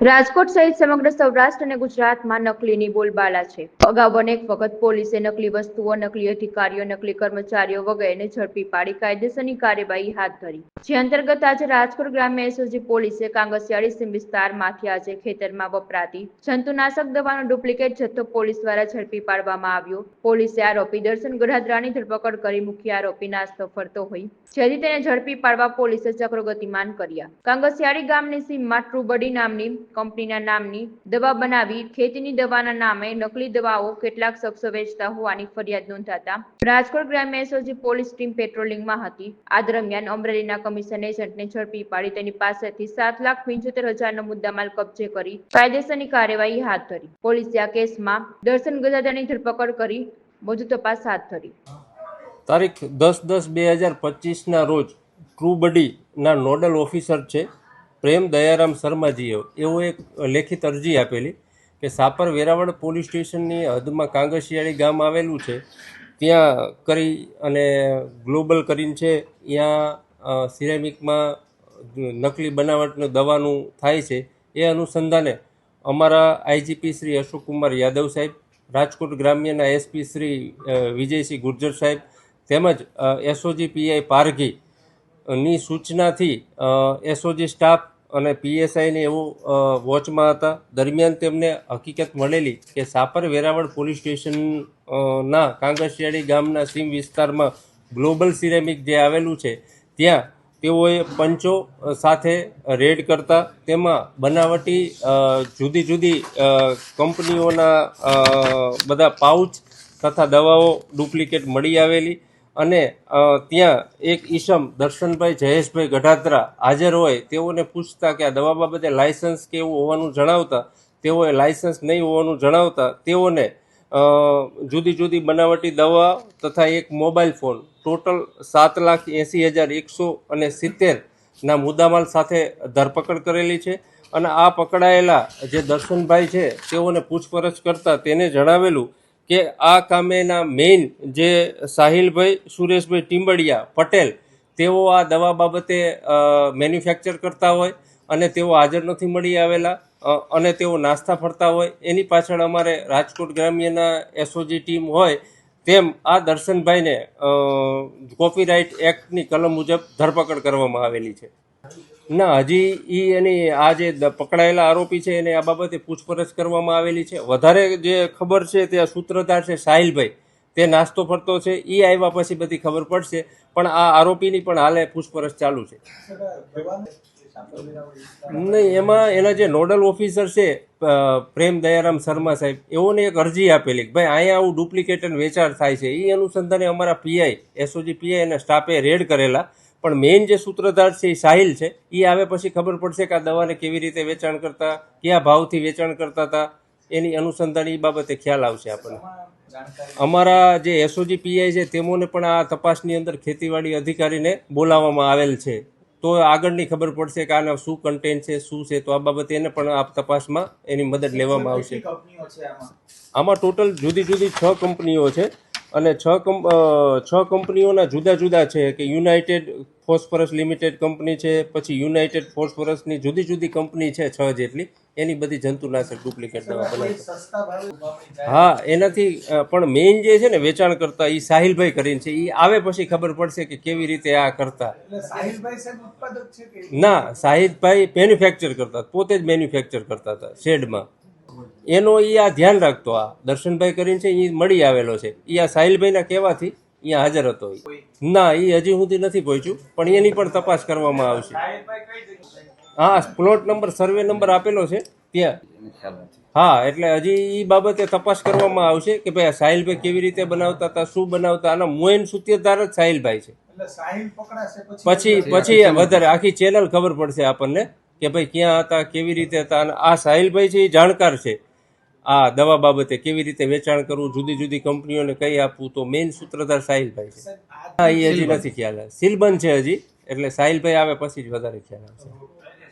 રાજકોટ સહિત સમગ્ર સૌરાષ્ટ્ર અને ગુજરાતમાં નકલીની બોલબાલા છે. અગાઉ અનેક વખત પોલીસે નકલી વસ્તુઓ, નકલી અધિકારીઓ, નકલી કર્મચારીઓ વગેરેને ઝડપી પાડી કાયદેસરની કાર્યવાહી હાથ ધરી. જે અંતર્ગત આજે રાજકોટ ગ્રામ્ય એસઓજી પોલીસે કાંગસિયાળી સીમ વિસ્તારમાંથી આજે ખેતરમાં વપરાતી જંતુનાશક દવાનો ડુપ્લિકેટ જથ્થો પોલીસ દ્વારા ઝડપી પાડવામાં આવ્યો. પોલીસે આરોપી દર્શન ગઢાદરાની ધરપકડ કરી મુખ્ય આરોપી નાસ્તો ફરતો હોય જેથી તેને ઝડપી પાડવા પોલીસે ચક્રો ગતિમાન કર્યા. કાંગસિયાળી ગામની સીમમાં ટ્રુબડી નામની કંપનીના નામની દવા બનાવી ખેતીની દવાના નામે નકલી દવાઓ કેટલાક શખ્સો વેચતા હોવાની ફરિયાદ નોંધાતા રાજકોટ ગ્રામ્ય એસઓજી પોલીસ ટીમ પેટ્રોલિંગમાં હતી. આ દરમિયાન અમરેલીના કમિશન એજન્ટને ઝડપી પાડી તેની પાસેથી 7,75,000નો મુદ્દામાલ કબજે કરી કાયદેસરની કાર્યવાહી હાથ ધરી. પોલીસે આ કેસમાં દર્શન ગજાદાની ધરપકડ કરી વધુ તપાસ હાથ ધરી. તારીખ 10/10/2025ના રોજ ટ્રુબડીના નોડલ ઓફિસર છે પ્રેમ દયારામ શર્માજીએ એવો એક લેખિત અરજી આપેલી કે સાપર વેરાવળ પોલીસ સ્ટેશનની હદમાં કાંગસિયાળી ગામ આવેલું છે, ત્યાં કરી અને ગ્લોબલ કરીને છે, ત્યાં સિરેમિકમાં નકલી બનાવટનું દવાનું થાય છે. એ અનુસંધાને અમારા આઈજીપી શ્રી અશોકકુમાર યાદવ સાહેબ, રાજકોટ ગ્રામ્યના એસપી શ્રી વિજયસિંહ ગુર્જર સાહેબ તેમજ એસઓજી પીઆઈ પારઘી ની સૂચનાથી એસઓજી સ્ટાફ અને પીએસઆઈને એવું વોચમાં હતા. દરમિયાન તેમને હકીકત મળેલી કે સાપર વેરાવળ પોલીસ સ્ટેશનના કાંગસિયાળી ગામના સીમ વિસ્તારમાં ગ્લોબલ સિરેમિક જે આવેલું છે ત્યાં તેઓએ પંચો સાથે રેડ કરતા તેમાં બનાવટી જુદી જુદી કંપનીઓના બધા પાઉચ તથા દવાઓ ડુપ્લિકેટ મળી આવેલી અને ત્યાં એક ઈસમ દર્શનભાઈ જયેશભાઈ ગઢાત્રા હાજર હોય તેઓને પૂછતા કે આ દવા બાબતે લાયસન્સ કે એવું હોવાનું જણાવતા તેઓએ લાયસન્સ નહીં હોવાનું જણાવતા તેઓને જુદી જુદી બનાવટી દવા તથા એક મોબાઈલ ફોન ટોટલ 7,80,170ના મુદ્દામાલ સાથે ધરપકડ કરેલી છે. અને આ પકડાયેલા જે દર્શનભાઈ છે તેઓને પૂછપરછ કરતા તેને જણાવેલું કે આ કામેના મેઇન જે સાહિલભાઈ સુરેશભાઈ ટીમ્બડિયા પટેલ તેઓ આ દવા બાબતે મેન્યુફેક્ચર કરતા હોય અને તેઓ હાજર નથી મળી આવેલા અને તેઓ નાસ્તા ફરતા હોય. એની પાછળ અમારે રાજકોટ ગ્રામ્યના એસઓજી ટીમ હોય તેમ આ દર્શનભાઈને કોપીરાઇટ એક્ટની કલમ મુજબ ધરપકડ કરવામાં આવેલી છે. ના, હજી એની આ જે પકડાયેલા આરોપી છે એને આ બાબતે પૂછપરછ કરવામાં આવેલી છે. વધારે જે ખબર છે તે સૂત્રધાર છે સાહિલભાઈ, તે નાસ્તો ફરતો છે, એ આવ્યા પછી બધી ખબર પડશે. પણ આ આરોપીની પણ હાલે પૂછપરછ ચાલુ છે. નહીં, એમાં એના જે નોડલ ઓફિસર છે પ્રેમ દયારામ શર્મા સાહેબ એઓને એક અરજી આપેલી કે ભાઈ અહીંયા આવું ડુપ્લિકેટ વેચાણ થાય છે. એ અનુસંધાને અમારા પીઆઈ એસઓજી પીઆઈ અને સ્ટાફે રેડ કરેલા. પણ મેઇન જે સૂત્રધાર છે એ સાહિલ છે, એ આવે પછી ખબર પડશે કે આ દવાને કેવી રીતે વેચાણ કરતા, કયા ભાવથી વેચાણ કરતા હતા, એની અનુસંધાન એ બાબતે ખ્યાલ આવશે આપણને. અમારા જે એસઓજી પીઆઈ છે તેમને પણ આ તપાસની અંદર ખેતીવાડી અધિકારીને બોલાવવામાં આવેલ છે, તો આગળની ખબર પડશે કે આના શું કન્ટેન્ટ છે, શું છે. તો આ બાબતે એને પણ આ તપાસમાં એની મદદ લેવામાં આવશે. આમાં ટોટલ જુદી જુદી 6 કંપનીઓ છે અને 6 કંપનીઓના જુદા જુદા છે કે યુનાઇટેડ ફોસ્ફરસ લિમિટેડ કંપની છે, પછી યુનાઇટેડ ફોસ્ફરસની જુદી જુદી કંપની છે 6 જેટલી. એની બધી જંતુનાશક ડુપ્લિકેટ દવા બનાવે. હા, એનાથી પણ મેઇન જે છે ને વેચાણ કરતા એ સાહિલભાઈ કરીને છે. એ આવે પછી ખબર પડશે કે કેવી રીતે આ કરતા. ના, સાહિલભાઈ મેન્યુફેક્ચર કરતા, પોતે જ મેન્યુફેક્ચર કરતા હતા શેડમાં. એનો એ આ ધ્યાન રાખતો. આ દર્શનભાઈ કરીને છે એ મળી આવેલો છે. એ આ સાહિલભાઈના કહેવાથી અહીંયા હાજર હતો. ના, એ હજી સુધી નથી પહોંચ્યું, પણ એની પણ તપાસ કરવામાં આવશે. હા, પ્લોટ નંબર સર્વે નંબર આપેલો છે ત્યાં. હા, એટલે હજી એ બાબતે તપાસ કરવામાં આવશે કે ભાઈ આ સાહિલભાઈ કેવી રીતે બનાવતા હતા, શું બનાવતા. આના મોઈન સૂત્રધાર જ સાહિલભાઈ છે. પછી વધારે આખી ચેનલ ખબર પડશે આપણને કે ભાઈ ક્યાં હતા, કેવી રીતે હતા. અને આ સાહિલભાઈ છે એ જાણકાર છે આ દવા બાબતે, કેવી રીતે વેચાણ કરવું, જુદી જુદી કંપનીઓને કઈ આપવું. તો મેઇન સૂત્રધાર સાહિલભાઈ છે. હા, એ હજી નથી ખ્યાલ. સીલબંધ છે હજી, એટલે સાહિલભાઈ આવે પછી જ વધારે ખ્યાલ આવશે.